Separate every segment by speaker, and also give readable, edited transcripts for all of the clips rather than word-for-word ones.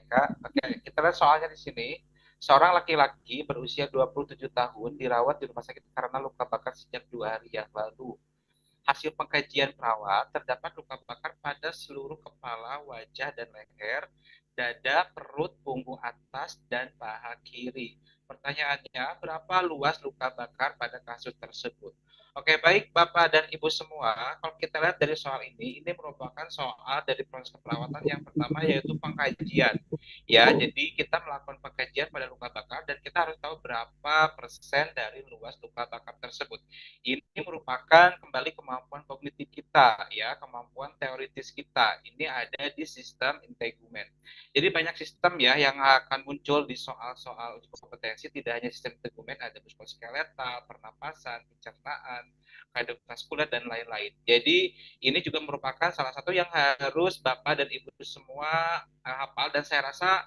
Speaker 1: Kak. Oke, kita lihat soalnya di sini. Seorang laki-laki berusia 27 tahun dirawat di rumah sakit karena luka bakar sejak 2 hari yang lalu. Hasil pengkajian perawat, terdapat luka bakar pada seluruh kepala, wajah, dan leher, dada, perut, punggung atas, dan paha kiri. Pertanyaannya, berapa luas luka bakar pada kasus tersebut? Oke, baik Bapak dan Ibu semua, kalau kita lihat dari soal ini merupakan soal dari proses keperawatan yang pertama yaitu pengkajian. Ya, jadi kita melakukan pengkajian pada luka bakar dan kita harus tahu berapa persen dari luas luka bakar tersebut. Ini merupakan kembali kemampuan kognitif kita, ya, kemampuan teoritis kita. Ini ada di sistem integumen. Jadi banyak sistem ya yang akan muncul di soal-soal uji kompetensi, tidak hanya sistem integumen, ada muskuloskeletal, pernapasan, pencernaan, kardiovaskuler dan lain-lain. Jadi ini juga merupakan salah satu yang harus Bapak dan Ibu semua hafal dan saya rasa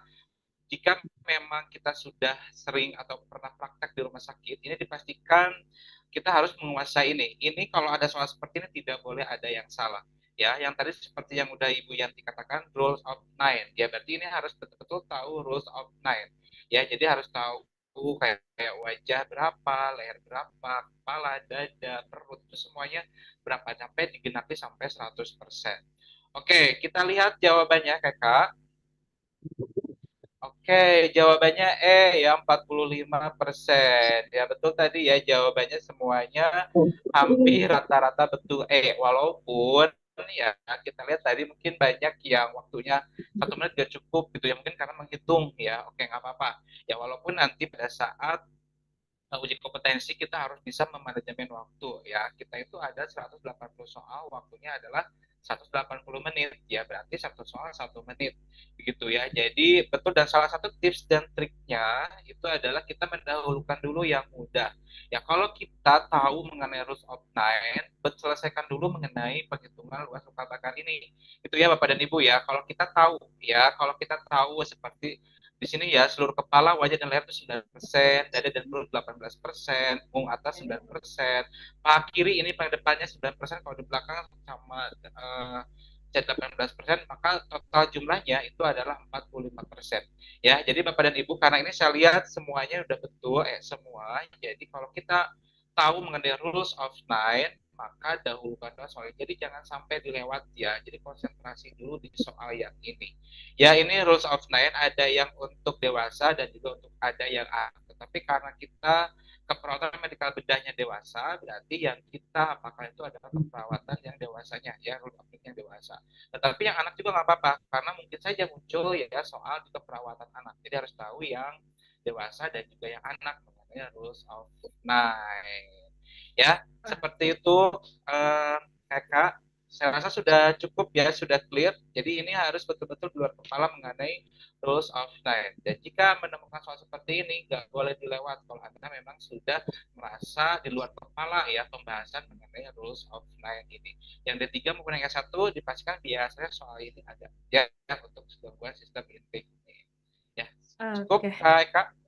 Speaker 1: jika memang kita sudah sering atau pernah praktek di rumah sakit, ini dipastikan kita harus menguasai ini. Ini kalau ada soal seperti ini tidak boleh ada yang salah. Ya, yang tadi seperti yang udah Ibu Yanti katakan rules of nine. Ya, berarti ini harus betul-betul tahu rules of nine. Ya, jadi harus tahu kayak wajah berapa, leher berapa, kepala, dada, perut itu semuanya berapa sampai digenapi sampai 100%. Oke, kita lihat jawabannya, Kakak. Oke, jawabannya ya 45%. Ya betul tadi ya jawabannya semuanya hampir rata-rata betul walaupun ya kita lihat tadi mungkin banyak yang waktunya 1 menit gak cukup gitu ya mungkin karena menghitung ya. Oke nggak apa-apa. Ya walaupun nanti pada saat uji kompetensi kita harus bisa memanajemen waktu ya. Kita itu ada 180 soal, waktunya adalah 180 menit ya berarti satu soal 1 menit begitu ya. Jadi betul dan salah satu tips dan triknya itu adalah kita mendahulukan dulu yang mudah. Ya kalau kita tahu mengenai rules of nine, selesaikan dulu mengenai penghitungan luas luka bakar ini. Itu ya Bapak dan Ibu ya. Kalau kita tahu seperti di sini ya seluruh kepala, wajah dan leher itu 9%, dada dan perut 18%, punggung atas 9%, paha kiri ini pada depannya 9%, kalau di belakang sama 18%, maka total jumlahnya itu adalah 45%. Ya, jadi Bapak dan Ibu karena ini saya lihat semuanya udah betul semua. Jadi kalau kita tahu mengenai rules of nine, maka dahulukanlah soal ini. Jadi jangan sampai dilewat ya. Jadi konsentrasi dulu di soal yang ini. Ya ini rules of nine ada yang untuk dewasa dan juga untuk ada yang anak. Tetapi karena kita keperawatan medikal bedahnya dewasa, berarti yang kita apakah itu adalah keperawatan yang dewasanya, ya rule of nine yang dewasa. Tetapi yang anak juga nggak apa-apa, karena mungkin saja muncul ya soal di keperawatan anak. Jadi harus tahu yang dewasa dan juga yang anak mengenai rules of nine. Ya, seperti itu Kakak. Saya rasa sudah cukup ya, sudah clear. Jadi ini harus betul-betul di luar kepala mengenai rules of nine. Dan jika menemukan soal seperti ini, nggak boleh dilewat kalau Anda memang sudah merasa di luar kepala ya pembahasan mengenai rules of nine ini. Yang D3 maupun yang S1 dipastikan biasanya soal ini ada ya untuk sebuah sistem intake. Ya, cukup
Speaker 2: Oke.
Speaker 1: Kak.